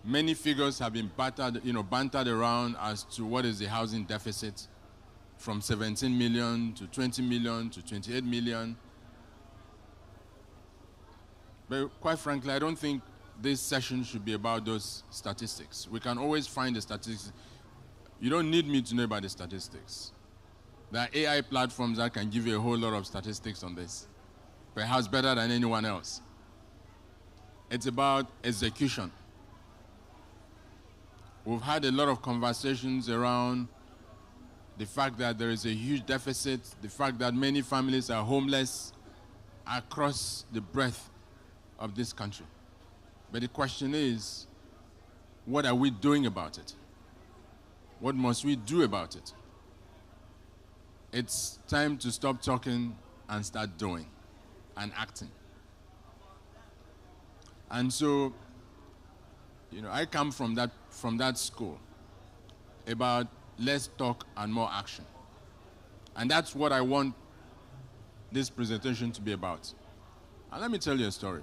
Many figures have been bantered around as to what is the housing deficit, from 17 million to 20 million to 28 million. But quite frankly, I don't think this session should be about those statistics. We can always find the statistics. You don't need me to know about the statistics. There are AI platforms that can give you a whole lot of statistics on this, perhaps better than anyone else. It's about execution. We've had a lot of conversations around the fact that there is a huge deficit, the fact that many families are homeless across the breadth of this country. But the question is, what are we doing about it? What must we do about it? It's time to stop talking and start doing and acting. And so, I come from that school about less talk and more action. And that's what I want this presentation to be about. And let me tell you a story.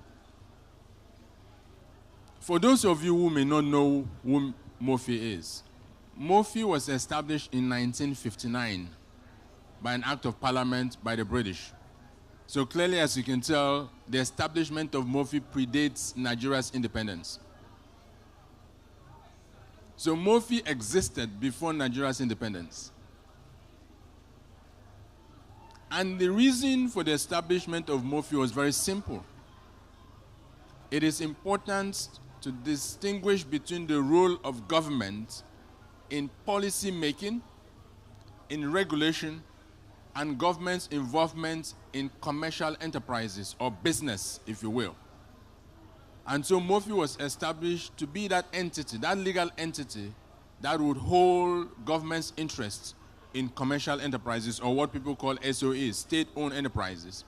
For those of you who may not know who MOFI is, MOFI was established in 1959 by an act of parliament by the British. So clearly, as you can tell, the establishment of MOFI predates Nigeria's independence. So MOFI existed before Nigeria's independence. And the reason for the establishment of MOFI was very simple. It is important to distinguish between the role of government in policy making, in regulation, and government's involvement in commercial enterprises, or business, if you will. And so MOFI was established to be that entity, that legal entity, that would hold government's interests in commercial enterprises, or what people call SOEs, state-owned enterprises.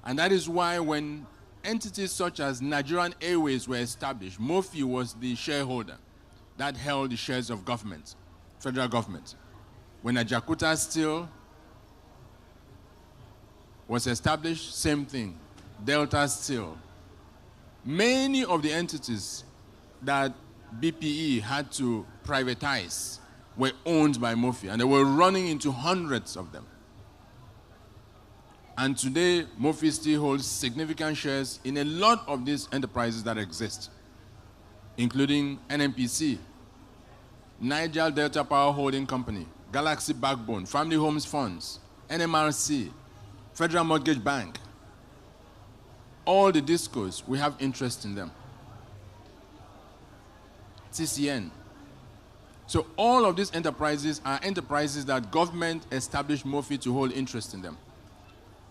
And that is why when entities such as Nigerian Airways were established, MOFI was the shareholder that held the shares of government, federal government. When Ajakuta Steel was established, same thing. Delta Steel. Many of the entities that BPE had to privatize were owned by MOFI, and they were running into hundreds of them. And today, MOFI still holds significant shares in a lot of these enterprises that exist, including NNPC, Niger Delta Power Holding Company, Galaxy Backbone, Family Homes Funds, NMRC, Federal Mortgage Bank. All the discos, we have interest in them. TCN. So all of these enterprises are enterprises that government established MOFI to hold interest in them.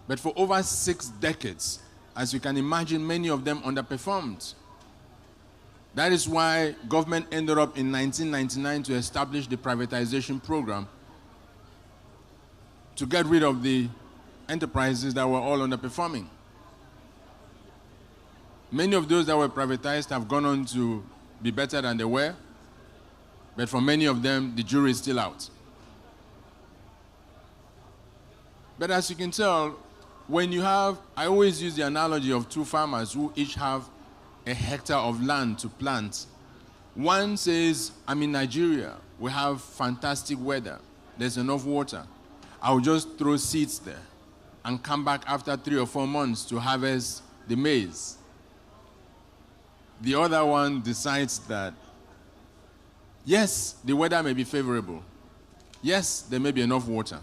But for over 6 decades, as you can imagine, many of them underperformed. That is why government ended up in 1999 to establish the privatization program to get rid of the enterprises that were all underperforming. Many of those that were privatized have gone on to be better than they were, but for many of them, the jury is still out. But as you can tell, when you have, I always use the analogy of 2 farmers who each have a hectare of land to plant. One says, I'm in Nigeria, we have fantastic weather, there's enough water. I'll just throw seeds there and come back after 3 or 4 months to harvest the maize. The other one decides that, yes, the weather may be favorable. Yes, there may be enough water.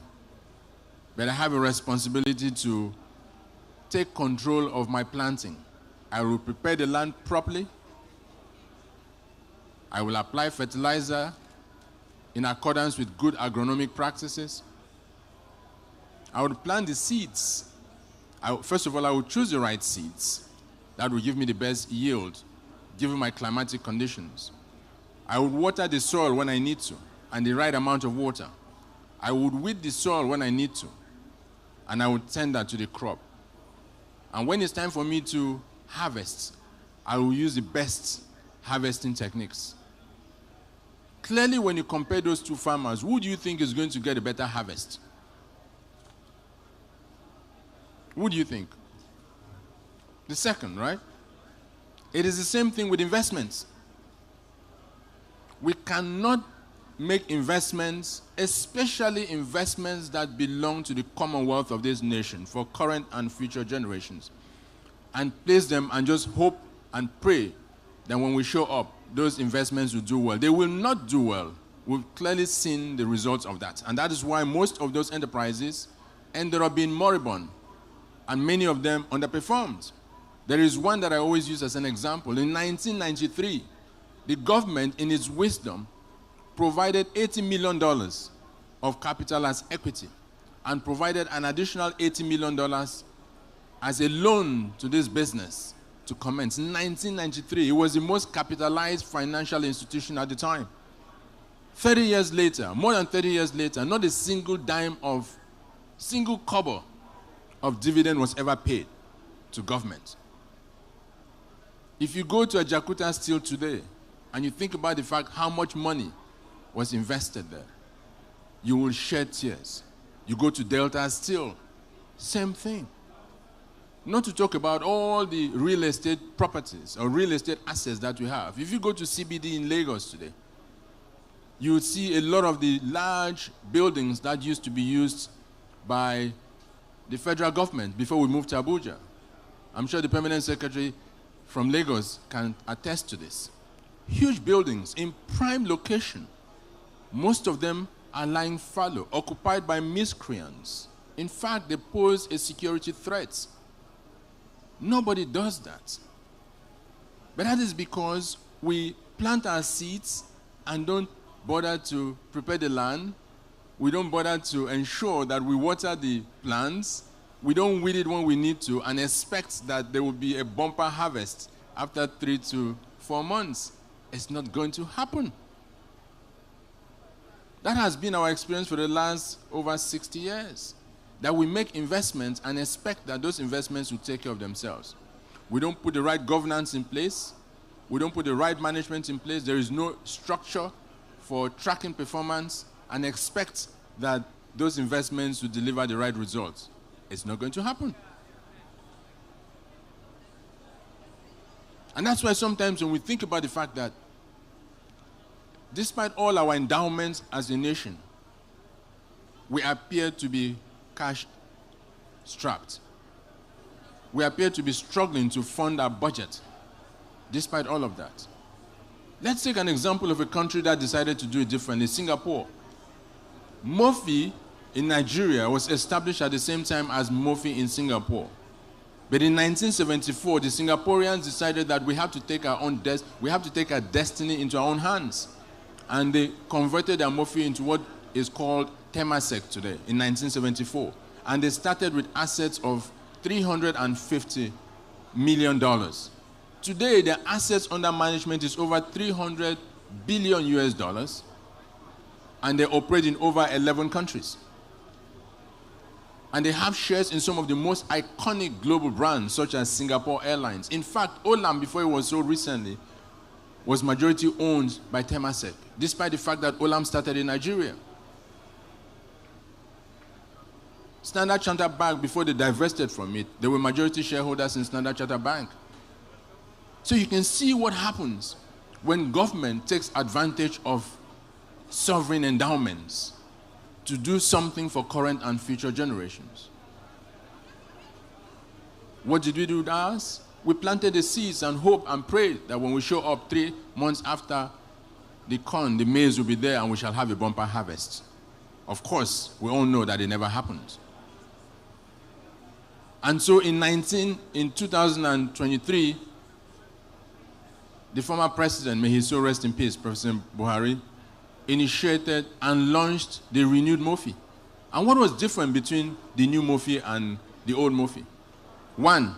But I have a responsibility to take control of my planting. I will prepare the land properly. I will apply fertilizer in accordance with good agronomic practices. I would plant the seeds. First of all, I would choose the right seeds that will give me the best yield, given my climatic conditions. I would water the soil when I need to, and the right amount of water. I would weed the soil when I need to, and I would tend that to the crop. And when it's time for me to harvest, I will use the best harvesting techniques. Clearly, when you compare those 2 farmers, who do you think is going to get a better harvest? Who do you think? The second, right? It is the same thing with investments. We cannot make investments, especially investments that belong to the commonwealth of this nation for current and future generations, and place them and just hope and pray that when we show up, those investments will do well. They will not do well. We've clearly seen the results of that. And that is why most of those enterprises ended up being moribund, and many of them underperformed. There is one that I always use as an example. In 1993, the government, in its wisdom, provided $80 million of capital as equity and provided an additional $80 million as a loan to this business to commence. In 1993, it was the most capitalized financial institution at the time. 30 years later, more than 30 years later, not a single kobo of dividend was ever paid to government. If you go to a Jakarta Steel today and you think about the fact how much money was invested there, you will shed tears. You go to Delta Steel, same thing. Not to talk about all the real estate properties or real estate assets that we have. If you go to CBD in Lagos today, you will see a lot of the large buildings that used to be used by the federal government before we moved to Abuja. I'm sure the permanent secretary from Lagos can attest to this. Huge buildings in prime location. Most of them are lying fallow, occupied by miscreants. In fact, they pose a security threat. Nobody does that. But that is because we plant our seeds and don't bother to prepare the land. We don't bother to ensure that we water the plants. We don't weed it when we need to and expect that there will be a bumper harvest after 3 to 4 months. It's not going to happen. That has been our experience for the last over 60 years. That we make investments and expect that those investments will take care of themselves. We don't put the right governance in place. We don't put the right management in place. There is no structure for tracking performance and expect that those investments will deliver the right results. It's not going to happen. And that's why sometimes when we think about the fact that despite all our endowments as a nation, we appear to be cash-strapped. We appear to be struggling to fund our budget, despite all of that. Let's take an example of a country that decided to do it differently, Singapore. MOFI in Nigeria was established at the same time as MOFI in Singapore. But in 1974, the Singaporeans decided that we have to take our destiny into our own hands. And they converted their MOFI into what is called Temasek today, in 1974. And they started with assets of $350 million. Today, their assets under management is over 300 billion US dollars, and they operate in over 11 countries. And they have shares in some of the most iconic global brands, such as Singapore Airlines. In fact, Olam, before it was so recently, was majority owned by Temasek, despite the fact that Olam started in Nigeria. Standard Chartered Bank, before they divested from it, they were majority shareholders in Standard Chartered Bank. So you can see what happens when government takes advantage of sovereign endowments to do something for current and future generations. What did we do with ours? We planted the seeds and hoped and prayed that when we show up 3 months after the corn, the maize will be there and we shall have a bumper harvest. Of course, we all know that it never happened. And so in 2023, the former president, may he so rest in peace, President Buhari, initiated and launched the renewed MOFI. And what was different between the new MOFI and the old MOFI? One,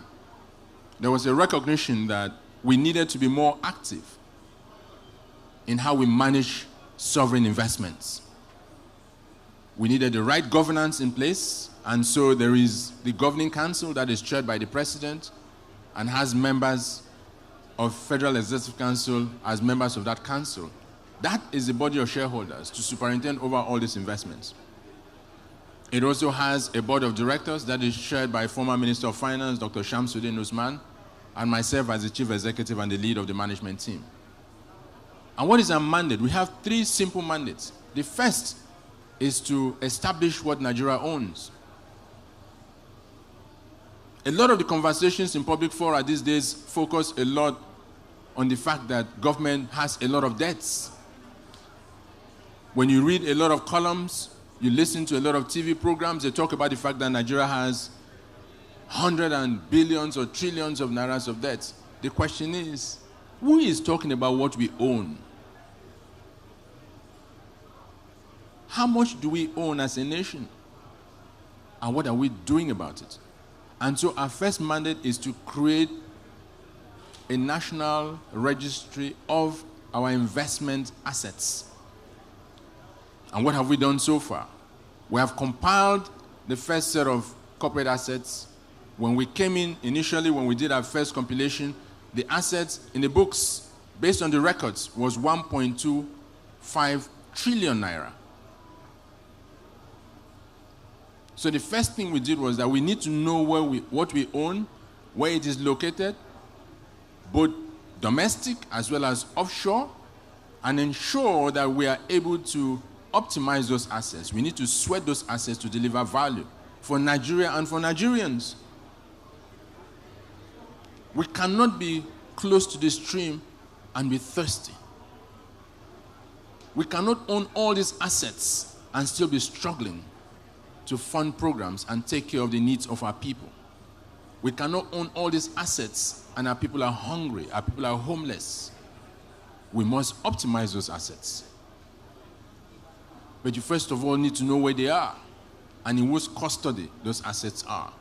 there was a recognition that we needed to be more active in how we manage sovereign investments. We needed the right governance in place, and so there is the governing council that is chaired by the president and has members of Federal Executive Council as members of that council. That is the body of shareholders to superintend over all these investments. It also has a board of directors that is chaired by former Minister of Finance, Dr. Shamsuddin Usman, and myself as the chief executive and the lead of the management team. And what is our mandate? We have three simple mandates. The first is to establish what Nigeria owns. A lot of the conversations in public fora these days focus a lot on the fact that government has a lot of debts. When you read a lot of columns, you listen to a lot of TV programs, they talk about the fact that Nigeria has hundreds and billions or trillions of nairas of debts. The question is, who is talking about what we own? How much do we own as a nation? And what are we doing about it? And so our first mandate is to create a national registry of our investment assets. And what have we done so far? We have compiled the first set of corporate assets. When we came in initially, when we did our first compilation, the assets in the books, based on the records, was 1.25 trillion naira. So the first thing we did was that we need to know what we own, where it is located, both domestic as well as offshore, and ensure that we are able to optimize those assets. We need to sweat those assets to deliver value for Nigeria and for Nigerians. We cannot be close to the stream and be thirsty. We cannot own all these assets and still be struggling to fund programs and take care of the needs of our people. We cannot own all these assets and our people are hungry, our people are homeless. We must optimize those assets. But you first of all need to know where they are and in whose custody those assets are.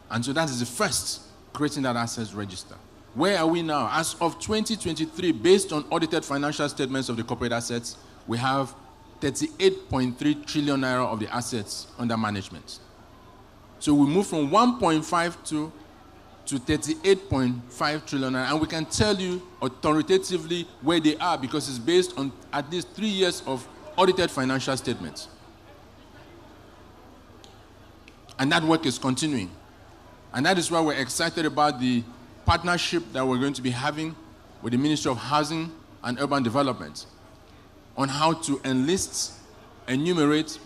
And so that is the first, creating that assets register. Where are we now? As of 2023, based on audited financial statements of the corporate assets, we have 38.3 trillion naira of the assets under management. So we moved from 1.52 to 38.5 trillion naira, and we can tell you authoritatively where they are because it's based on at least 3 years of audited financial statements. And that work is continuing. And that is why we're excited about the partnership that we're going to be having with the Ministry of Housing and Urban Development on how to enlist, enumerate,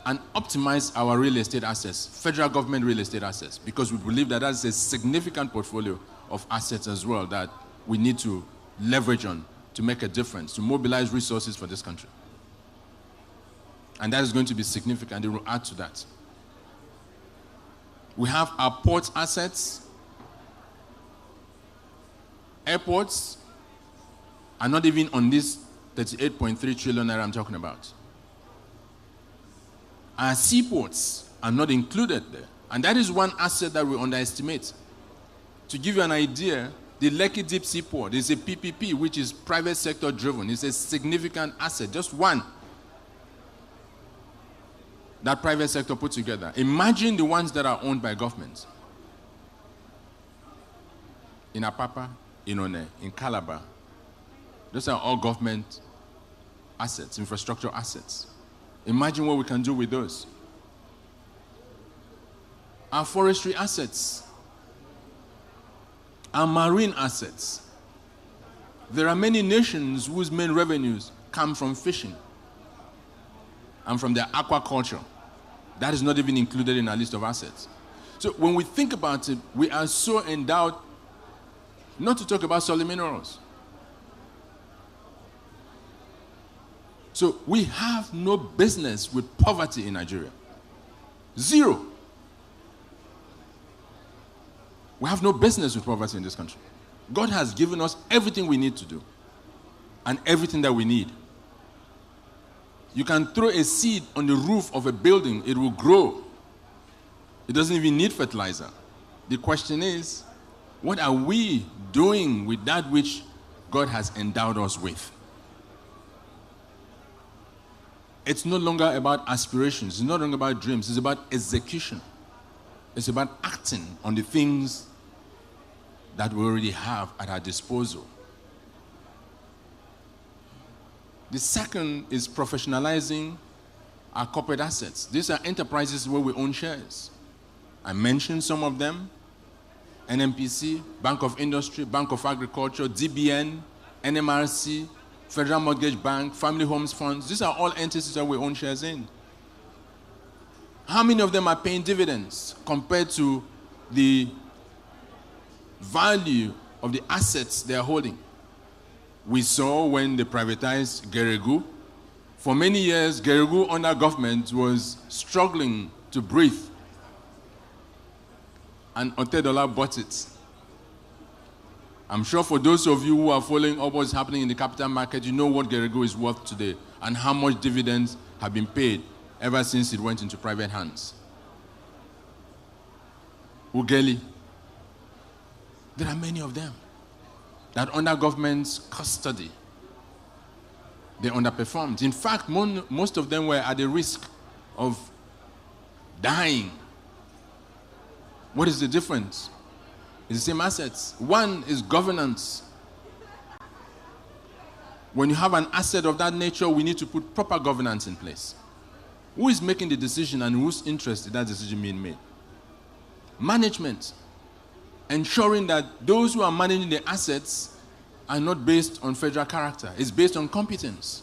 and optimize our real estate assets, federal government real estate assets, because we believe that that's a significant portfolio of assets as well that we need to leverage on to make a difference, to mobilize resources for this country. And that is going to be significant. It will add to that. We have our port assets. Airports are not even on this 38.3 trillion naira I'm talking about. Our seaports are not included there. And that is one asset that we underestimate. To give you an idea, the Lekki Deep Seaport is a PPP, which is private sector driven. It's a significant asset, just one that private sector put together. Imagine the ones that are owned by governments. In Apapa, in One, in Calabar, those are all government assets, infrastructure assets. Imagine what we can do with those. Our forestry assets, our marine assets. There are many nations whose main revenues come from fishing and from their aquaculture. That is not even included in our list of assets. So when we think about it, we are so endowed, not to talk about solid minerals. So we have no business with poverty in Nigeria. Zero. We have no business with poverty in this country. God has given us everything we need to do and everything that we need. You can throw a seed on the roof of a building, it will grow. It doesn't even need fertilizer. The question is, what are we doing with that which God has endowed us with? It's no longer about aspirations. It's no longer about dreams. It's about execution. It's about acting on the things that we already have at our disposal. The second is professionalizing our corporate assets. These are enterprises where we own shares. I mentioned some of them. NMPC, Bank of Industry, Bank of Agriculture, DBN, NMRC, Federal Mortgage Bank, Family Homes Funds. These are all entities that we own shares in. How many of them are paying dividends compared to the value of the assets they are holding? We saw when they privatized Geregu. For many years, Geregu under government was struggling to breathe. And Otedola bought it. I'm sure for those of you who are following up what's happening in the capital market, you know what Geregu is worth today and how much dividends have been paid ever since it went into private hands. Ugeli. There are many of them that under government's custody, they underperformed. In fact, most of them were at the risk of dying. What is the difference? It's the same assets. One is governance. When you have an asset of that nature, we need to put proper governance in place. Who is making the decision and whose interest is that decision being made? Management. Ensuring that those who are managing the assets are not based on federal character. It's based on competence.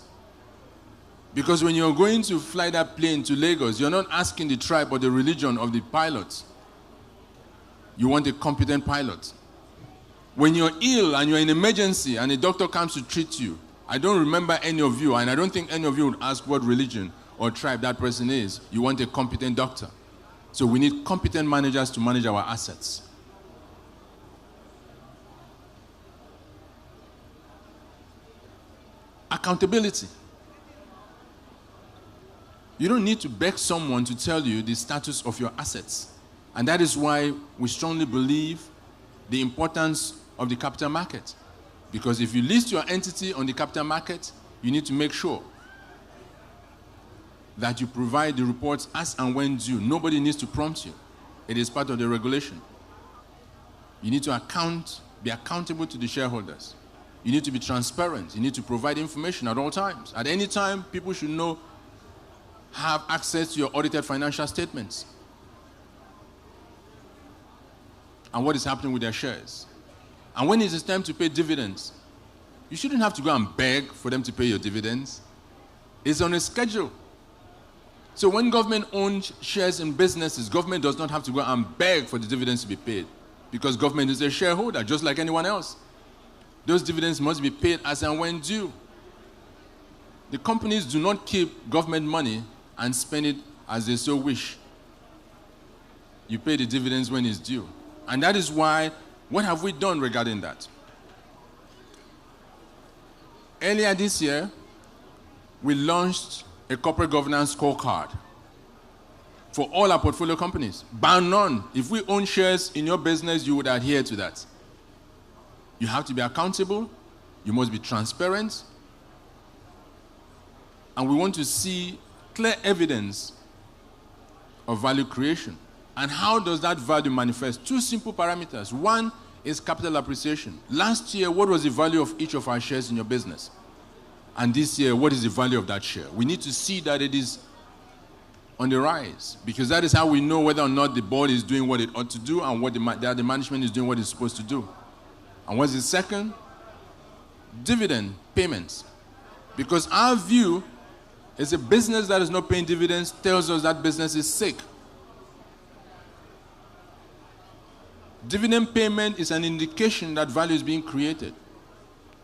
Because when you're going to fly that plane to Lagos, you're not asking the tribe or the religion of the pilot. You want a competent pilot. When you're ill and you're in emergency and a doctor comes to treat you, I don't remember any of you, and I don't think any of you would ask what religion or tribe that person is. You want a competent doctor. So we need competent managers to manage our assets. Accountability. You don't need to beg someone to tell you the status of your assets. And that is why we strongly believe the importance of the capital market. Because if you list your entity on the capital market, you need to make sure that you provide the reports as and when due. Nobody needs to prompt you. It is part of the regulation. You need to be accountable to the shareholders. You need to be transparent. You need to provide information at all times. At any time, people should have access to your audited financial statements and what is happening with their shares. And when it is time to pay dividends, you shouldn't have to go and beg for them to pay your dividends. It's on a schedule. So when government owns shares in businesses, government does not have to go and beg for the dividends to be paid because government is a shareholder, just like anyone else. Those dividends must be paid as and when due. The companies do not keep government money and spend it as they so wish. You pay the dividends when it's due. And that is why, what have we done regarding that? Earlier this year, we launched a corporate governance scorecard for all our portfolio companies. Bar none. If we own shares in your business, you would adhere to that. You have to be accountable. You must be transparent. And we want to see clear evidence of value creation. And how does that value manifest? Two simple parameters. One is capital appreciation. Last year, what was the value of each of our shares in your business? And this year, what is the value of that share? We need to see that it is on the rise, because that is how we know whether or not the board is doing what it ought to do and what the management is doing what it's supposed to do. And what's the second? Dividend payments. Because our view is a business that is not paying dividends tells us that business is sick. Dividend payment is an indication that value is being created.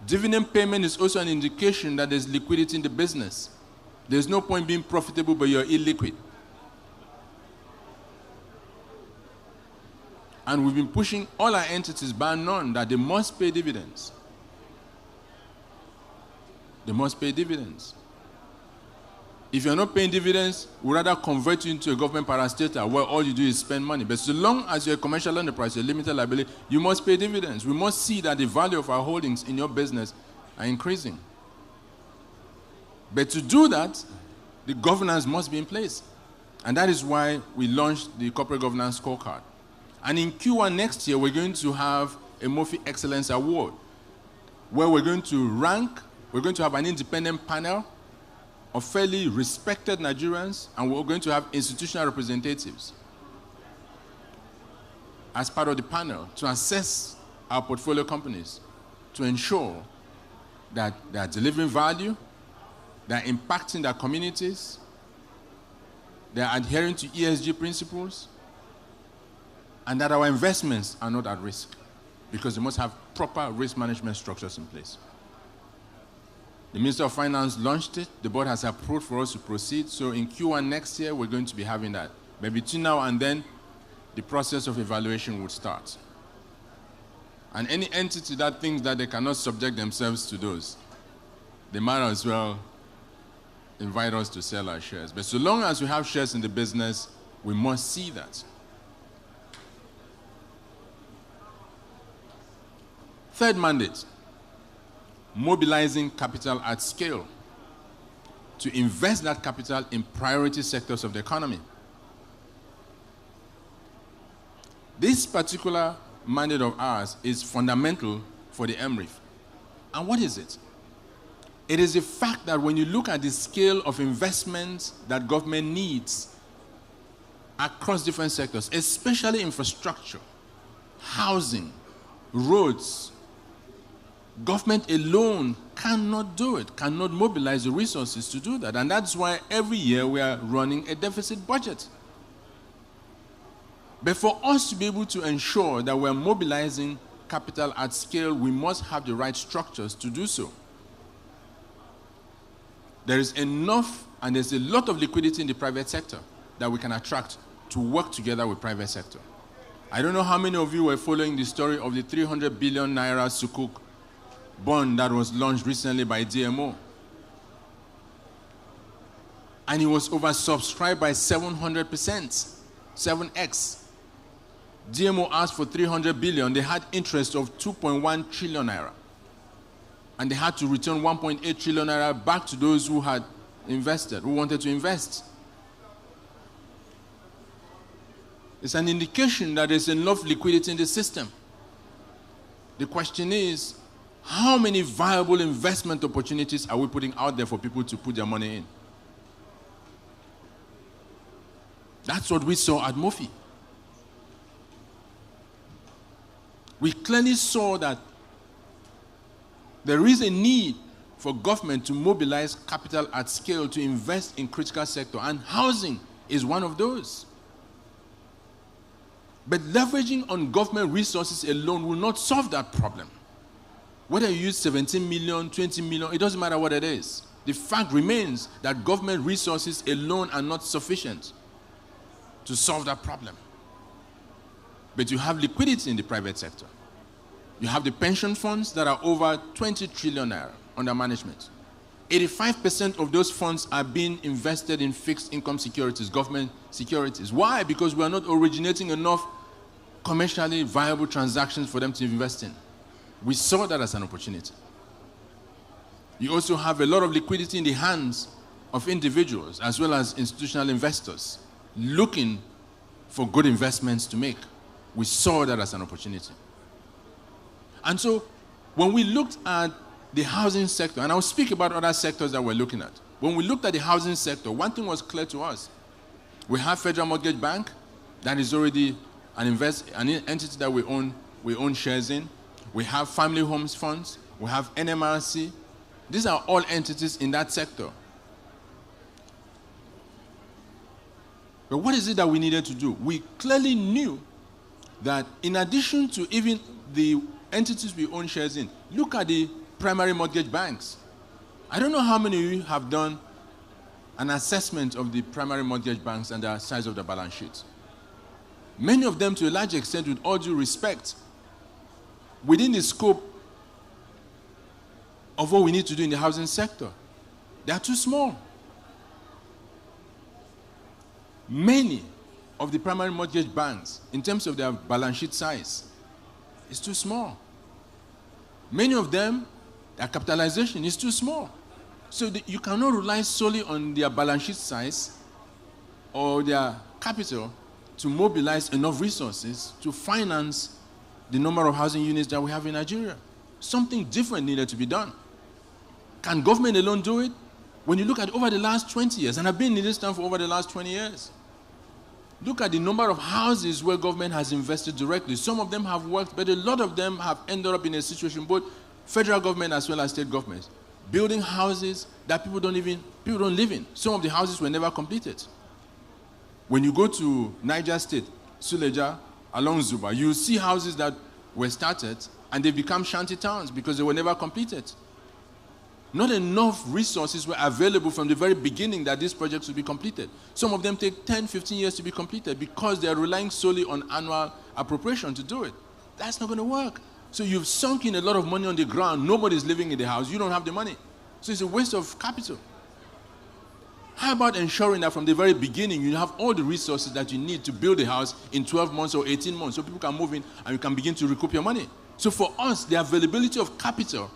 Dividend payment is also an indication that there's liquidity in the business. There's no point being profitable, but you're illiquid. And we've been pushing all our entities bar none that they must pay dividends. They must pay dividends. If you're not paying dividends, we'd rather convert you into a government parastatal where all you do is spend money. But so long as you're a commercial enterprise, you're limited liability, you must pay dividends. We must see that the value of our holdings in your business are increasing. But to do that, the governance must be in place. And that is why we launched the Corporate Governance Scorecard. And in Q1 next year, we're going to have a Murphy Excellence Award, where we're going to have an independent panel of fairly respected Nigerians, and we're going to have institutional representatives as part of the panel to assess our portfolio companies to ensure that they are delivering value, they are impacting their communities, they are adhering to ESG principles, and that our investments are not at risk, because they must have proper risk management structures in place. The Minister of Finance launched it. The board has approved for us to proceed. So in Q1 next year, we're going to be having that. But between now and then, the process of evaluation would start. And any entity that thinks that they cannot subject themselves to those, they might as well invite us to sell our shares. But so long as we have shares in the business, we must see that. Third mandate, mobilizing capital at scale to invest that capital in priority sectors of the economy. This particular mandate of ours is fundamental for the MREF. And what is it? It is the fact that when you look at the scale of investments that government needs across different sectors, especially infrastructure, housing, roads, government alone cannot do it, cannot mobilize the resources to do that. And that's why every year we are running a deficit budget. But for us to be able to ensure that we're mobilizing capital at scale, we must have the right structures to do so. There is enough and there's a lot of liquidity in the private sector that we can attract to work together with private sector. I don't know how many of you were following the story of the 300 billion naira sukuk bond that was launched recently by DMO. And it was oversubscribed by 700%, 7x. DMO asked for 300 billion. They had interest of 2.1 trillion naira. And they had to return 1.8 trillion naira back to those who had invested, who wanted to invest. It's an indication that there's enough liquidity in the system. The question is, how many viable investment opportunities are we putting out there for people to put their money in? That's what we saw at MOFI. We clearly saw that there is a need for government to mobilize capital at scale to invest in critical sector, and housing is one of those. But leveraging on government resources alone will not solve that problem. Whether you use 17 million, 20 million, it doesn't matter what it is. The fact remains that government resources alone are not sufficient to solve that problem. But you have liquidity in the private sector. You have the pension funds that are over 20 trillion naira under management. 85% of those funds are being invested in fixed income securities, government securities. Why? Because we are not originating enough commercially viable transactions for them to invest in. We saw that as an opportunity. You also have a lot of liquidity in the hands of individuals as well as institutional investors looking for good investments to make. We saw that as an opportunity. And so when we looked at the housing sector, and I'll speak about other sectors that we're looking at. When we looked at the housing sector, one thing was clear to us. We have Federal Mortgage Bank, that is already an entity that we own shares in. We have Family Homes Funds. We have NMRC. These are all entities in that sector. But what is it that we needed to do? We clearly knew that in addition to even the entities we own shares in, look at the primary mortgage banks. I don't know how many of you have done an assessment of the primary mortgage banks and the size of the balance sheets. Many of them, to a large extent, with all due respect, within the scope of what we need to do in the housing sector, they are too small. Many of the primary mortgage banks, in terms of their balance sheet size, is too small. Many of them, their capitalization is too small. So you cannot rely solely on their balance sheet size or their capital to mobilize enough resources to finance the number of housing units that we have in Nigeria. Something different needed to be done. Can government alone do it? When you look at over the last 20 years, and I've been in this town for over the last 20 years, look at the number of houses where government has invested directly. Some of them have worked, but a lot of them have ended up in a situation both federal government as well as state governments, building houses that people don't live in. Some of the houses were never completed. When you go to Niger State, Suleja, along Zuba, you see houses that were started and they become shanty towns because they were never completed. Not enough resources were available from the very beginning that these projects would be completed. Some of them take 10, 15 years to be completed because they are relying solely on annual appropriation to do it. That's not going to work. So you've sunk in a lot of money on the ground. Nobody's living in the house. You don't have the money. So it's a waste of capital. How about ensuring that from the very beginning you have all the resources that you need to build a house in 12 months or 18 months so people can move in and you can begin to recoup your money? So for us, the availability of capital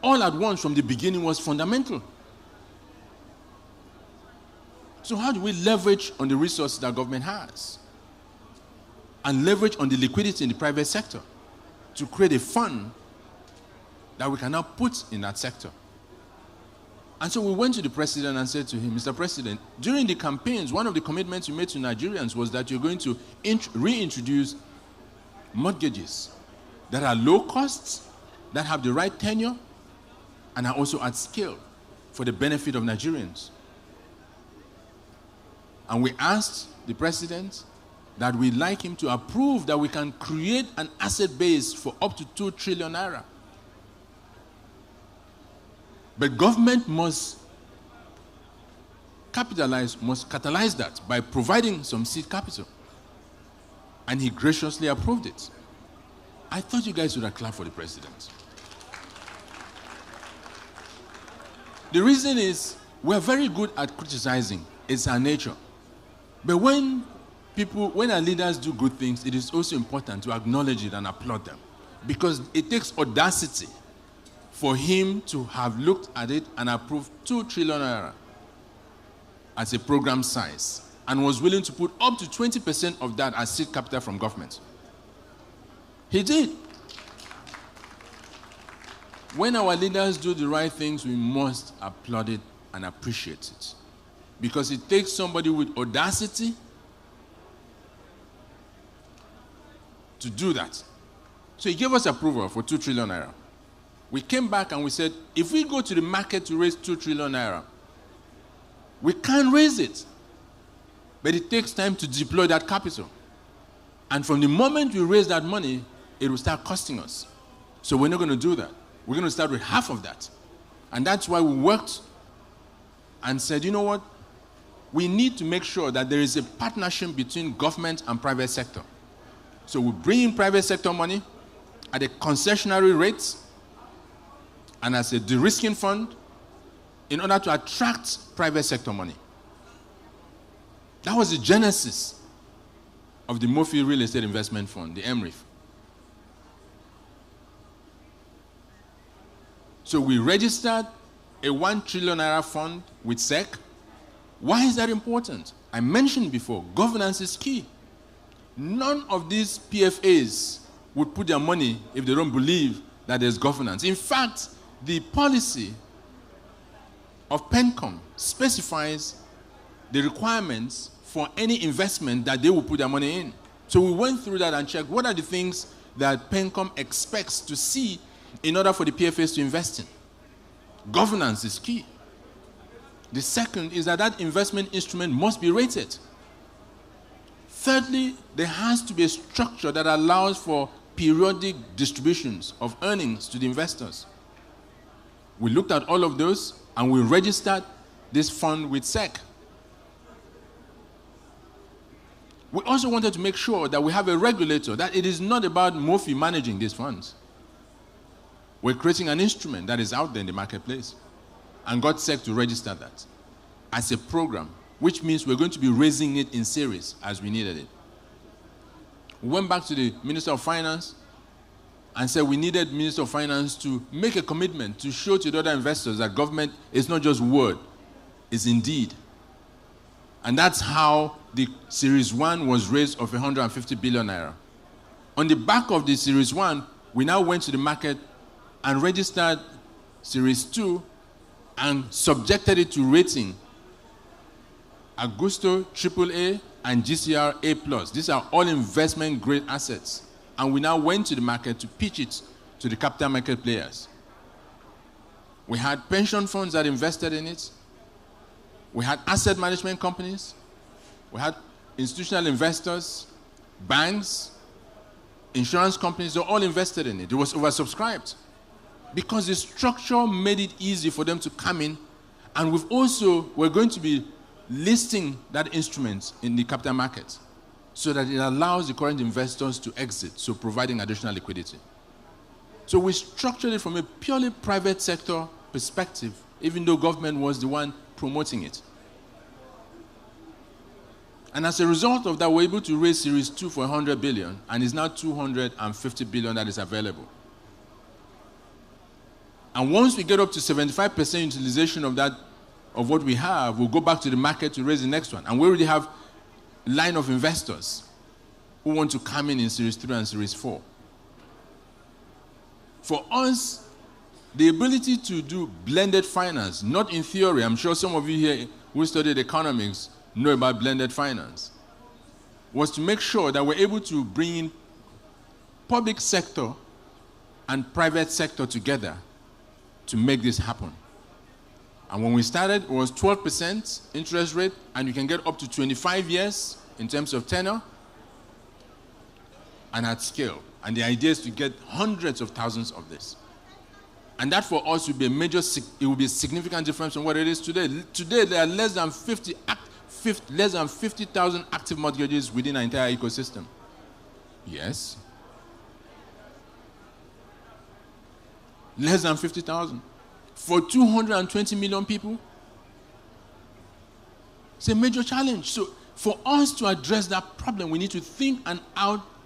all at once from the beginning was fundamental. So how do we leverage on the resources that government has and leverage on the liquidity in the private sector to create a fund that we can now put in that sector? And so we went to the president and said to him, Mr. President, during the campaigns, one of the commitments you made to Nigerians was that you're going to reintroduce mortgages that are low costs, that have the right tenure, and are also at scale for the benefit of Nigerians. And we asked the president that we'd like him to approve that we can create an asset base for up to 2 trillion naira. But government must catalyze that by providing some seed capital. And he graciously approved it. I thought you guys would have clapped for the president. The reason is we're very good at criticizing. It's our nature. But when our leaders do good things, it is also important to acknowledge it and applaud them. Because it takes audacity for him to have looked at it and approved 2 trillion naira as a program size and was willing to put up to 20% of that as seed capital from government. He did. When our leaders do the right things, we must applaud it and appreciate it. Because it takes somebody with audacity to do that. So he gave us approval for 2 trillion naira. We came back and we said, if we go to the market to raise 2 trillion naira, we can raise it. But it takes time to deploy that capital. And from the moment we raise that money, it will start costing us. So we're not going to do that. We're going to start with half of that. And that's why we worked and said, you know what? We need to make sure that there is a partnership between government and private sector. So we bring in private sector money at a concessionary rate and as a de-risking fund in order to attract private sector money. That was the genesis of the Murphy Real Estate Investment Fund, the MRIF. So we registered a 1 trillion naira fund with SEC. Why is that important? I mentioned before, governance is key. None of these PFAs would put their money if they don't believe that there's governance. In fact, the policy of PENCOM specifies the requirements for any investment that they will put their money in. So we went through that and checked what are the things that PENCOM expects to see in order for the PFAs to invest in. Governance is key. The second is that that investment instrument must be rated. Thirdly, there has to be a structure that allows for periodic distributions of earnings to the investors. We looked at all of those and we registered this fund with SEC. We also wanted to make sure that we have a regulator, that it is not about Murphy managing these funds. We're creating an instrument that is out there in the marketplace and got SEC to register that as a program, which means we're going to be raising it in series as we needed it. We went back to the Minister of Finance and said we needed Minister of Finance to make a commitment to show to the other investors that government is not just word, it's indeed. And that's how the Series 1 was raised of 150 billion naira. On the back of the Series 1, we now went to the market and registered Series 2 and subjected it to rating Augusto AAA and GCR A+. These are all investment grade assets. And we now went to the market to pitch it to the capital market players. We had pension funds that invested in it. We had asset management companies. We had institutional investors, banks, insurance companies. They all invested in it. It was oversubscribed because the structure made it easy for them to come in. And we're going to be listing that instrument in the capital market so that it allows the current investors to exit, so providing additional liquidity. So we structured it from a purely private sector perspective, even though government was the one promoting it. And as a result of that, we're able to raise Series 2 for 100 billion, and it's now 250 billion that is available. And once we get up to 75% utilization of that, of what we have, we'll go back to the market to raise the next one. And we already have a line of investors who want to come in Series 3 and Series 4. For us, the ability to do blended finance, not in theory, I'm sure some of you here who studied economics know about blended finance, was to make sure that we're able to bring in public sector and private sector together to make this happen. And when we started, it was 12% interest rate, and you can get up to 25 years in terms of tenor and at scale. And the idea is to get hundreds of thousands of this. And that for us would be it will be a significant difference from what it is today. Today, there are less than 50,000 active mortgages within our entire ecosystem. Yes. Less than 50,000. For 220 million people, it's a major challenge. So for us to address that problem, we need to think and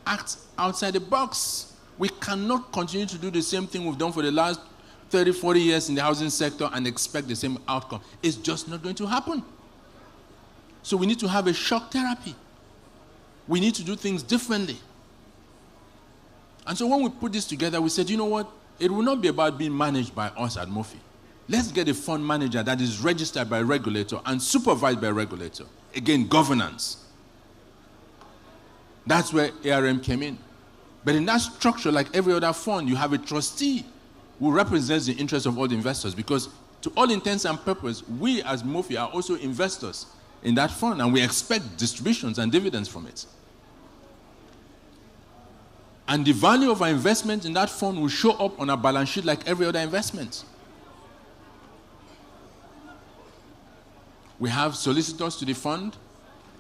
act outside the box. We cannot continue to do the same thing we've done for the last 30, 40 years in the housing sector and expect the same outcome. It's just not going to happen. So we need to have a shock therapy. We need to do things differently. And so when we put this together, we said, you know what? It will not be about being managed by us at Murphy. Let's get a fund manager that is registered by a regulator and supervised by a regulator. Again, governance. That's where ARM came in. But in that structure, like every other fund, you have a trustee who represents the interests of all the investors, because to all intents and purposes, we as Murphy are also investors in that fund, and we expect distributions and dividends from it. And the value of our investment in that fund will show up on our balance sheet like every other investment. We have solicitors to the fund.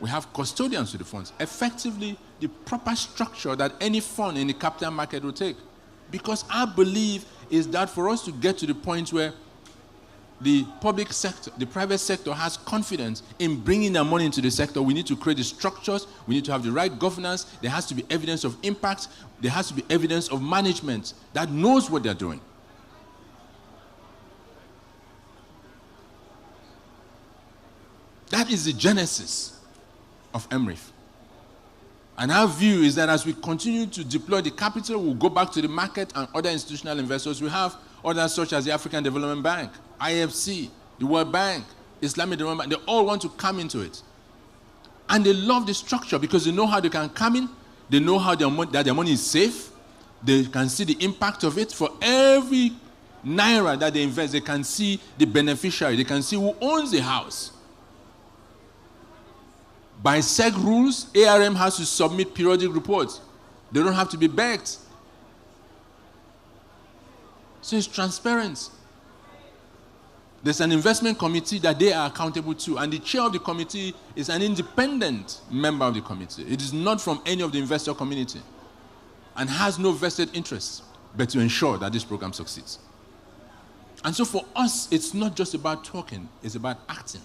We have custodians to the funds. Effectively, the proper structure that any fund in the capital market will take. Because our belief is that for us to get to the point where the public sector, the private sector has confidence in bringing their money into the sector, we need to create the structures, we need to have the right governance, there has to be evidence of impact, there has to be evidence of management that knows what they're doing. That is the genesis of MRIF. And our view is that as we continue to deploy the capital, we'll go back to the market and other institutional investors. We have others such as the African Development Bank, IFC, the World Bank, Islamic Development Bank. They all want to come into it. And they love the structure because they know how they can come in. They know how that their money is safe. They can see the impact of it. For every naira that they invest, they can see the beneficiary. They can see who owns the house. By SEC rules, ARM has to submit periodic reports. They don't have to be begged. So it's transparent. There's an investment committee that they are accountable to, and the chair of the committee is an independent member of the committee. It is not from any of the investor community and has no vested interest but to ensure that this program succeeds. And so for us, it's not just about talking, it's about acting.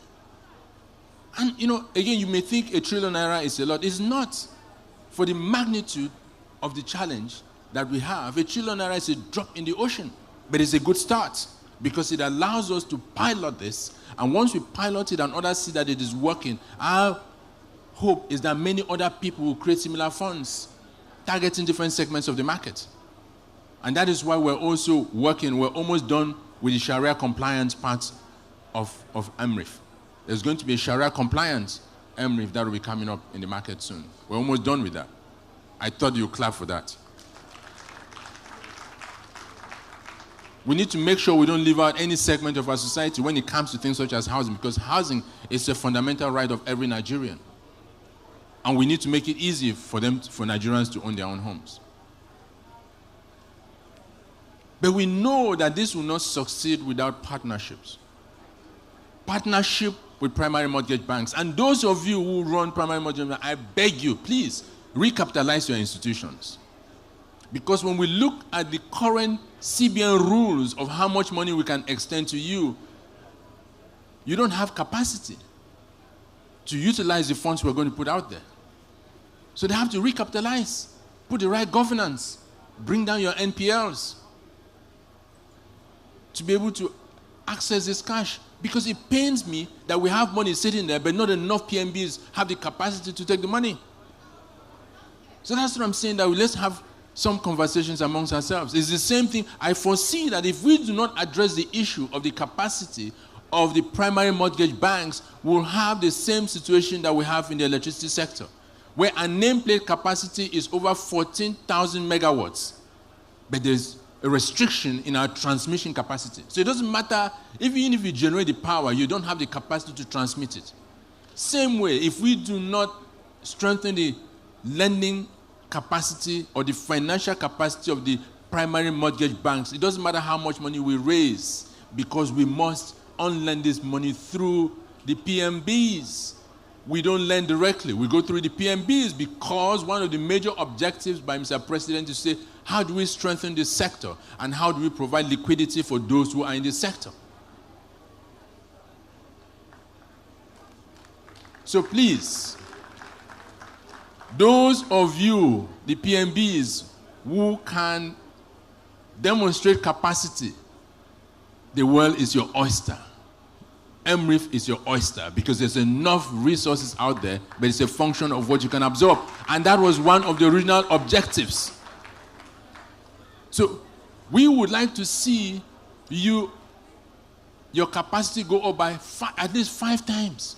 And, you know, again, you may think ₦1 trillion is a lot. It's not. For the magnitude of the challenge that we have, ₦1 trillion is a drop in the ocean. But it's a good start because it allows us to pilot this. And once we pilot it and others see that it is working, our hope is that many other people will create similar funds, targeting different segments of the market. And that is why we're also working. We're almost done with the Sharia compliance part of MRIF. There's going to be a Sharia compliance MRIF that will be coming up in the market soon. We're almost done with that. I thought you'd clap for that. We need to make sure we don't leave out any segment of our society when it comes to things such as housing, because housing is a fundamental right of every Nigerian. And we need to make it easy for Nigerians to own their own homes. But we know that this will not succeed without partnerships. Partnership with primary mortgage banks. And those of you who run primary mortgage banks, I beg you, please recapitalize your institutions. Because when we look at the current CBN rules of how much money we can extend to you, you don't have capacity to utilize the funds we're going to put out there. So they have to recapitalize, put the right governance, bring down your NPLs to be able to access this cash. Because it pains me that we have money sitting there, but not enough PMBs have the capacity to take the money. So that's what I'm saying, that let's have some conversations amongst ourselves. It's the same thing. I foresee that if we do not address the issue of the capacity of the primary mortgage banks, we'll have the same situation that we have in the electricity sector, where a nameplate capacity is over 14,000 megawatts, but there's a restriction in our transmission capacity. So it doesn't matter, even if you generate the power, you don't have the capacity to transmit it. Same way, if we do not strengthen the lending capacity or the financial capacity of the primary mortgage banks, it doesn't matter how much money we raise, because we must unlend this money through the PMBs. We don't lend directly. We go through the PMBs because one of the major objectives by Mr. President is to say, how do we strengthen this sector and how do we provide liquidity for those who are in this sector? So please, those of you, the PMBs, who can demonstrate capacity, the world is your oyster. MRIF is your oyster because there's enough resources out there, but it's a function of what you can absorb. And that was one of the original objectives. So we would like to see your capacity go up by at least 5 times.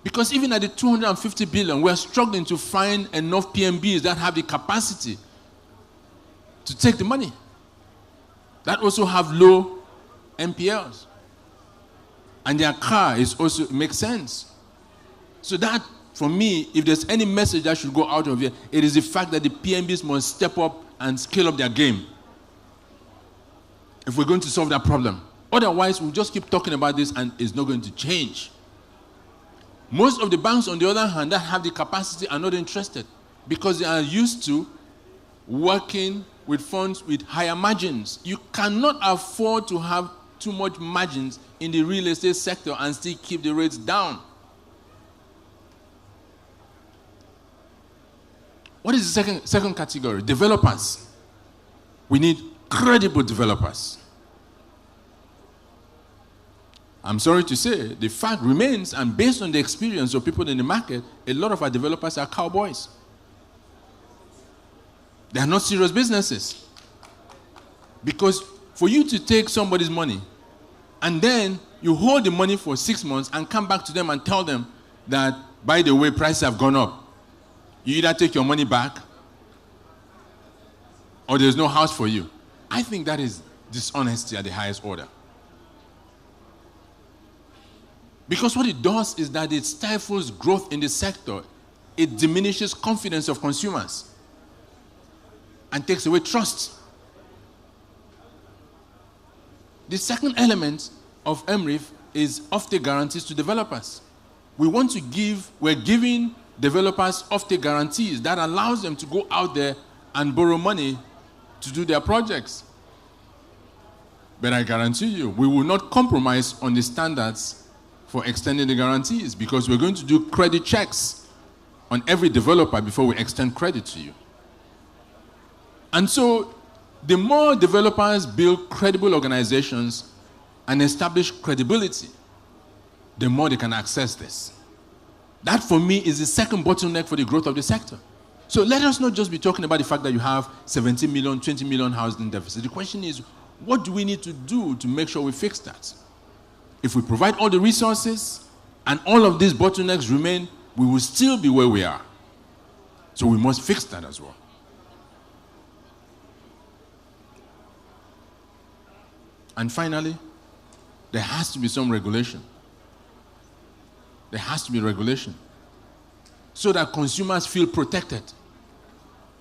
Because even at the 250 billion, we're struggling to find enough PMBs that have the capacity to take the money, that also have low NPLs. And their car is also makes sense. So that, for me, if there's any message that should go out of here, it is the fact that the PMBs must step up and scale up their game if we're going to solve that problem. Otherwise, we'll just keep talking about this and it's not going to change. Most of the banks, on the other hand, that have the capacity are not interested because they are used to working with funds with higher margins. You cannot afford to have too much margins in the real estate sector and still keep the rates down. What is the second category? Developers. We need credible developers. I'm sorry to say, the fact remains, and based on the experience of people in the market, a lot of our developers are cowboys. They are not serious businesses. Because for you to take somebody's money, and then you hold the money for 6 months and come back to them and tell them that, by the way, prices have gone up. You either take your money back or there's no house for you. I think that is dishonesty at the highest order. Because what it does is that it stifles growth in the sector. It diminishes confidence of consumers and takes away trust. The second element of MRIF is offtake guarantees to developers. We're giving developers offtake guarantees that allows them to go out there and borrow money to do their projects. But I guarantee you, we will not compromise on the standards for extending the guarantees because we're going to do credit checks on every developer before we extend credit to you. And so, the more developers build credible organizations and establish credibility, the more they can access this. That, for me, is the second bottleneck for the growth of the sector. So let us not just be talking about the fact that you have 17 million, 20 million housing deficit. The question is, what do we need to do to make sure we fix that? If we provide all the resources and all of these bottlenecks remain, we will still be where we are. So we must fix that as well. And finally, there has to be some regulation. There has to be regulation so that consumers feel protected.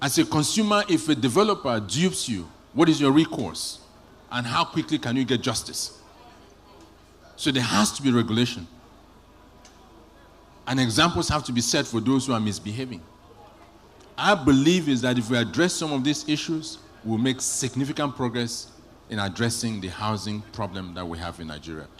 As a consumer, if a developer dupes you, what is your recourse? And how quickly can you get justice? So there has to be regulation. And examples have to be set for those who are misbehaving. Our belief is that if we address some of these issues, we'll make significant progress in addressing the housing problem that we have in Nigeria.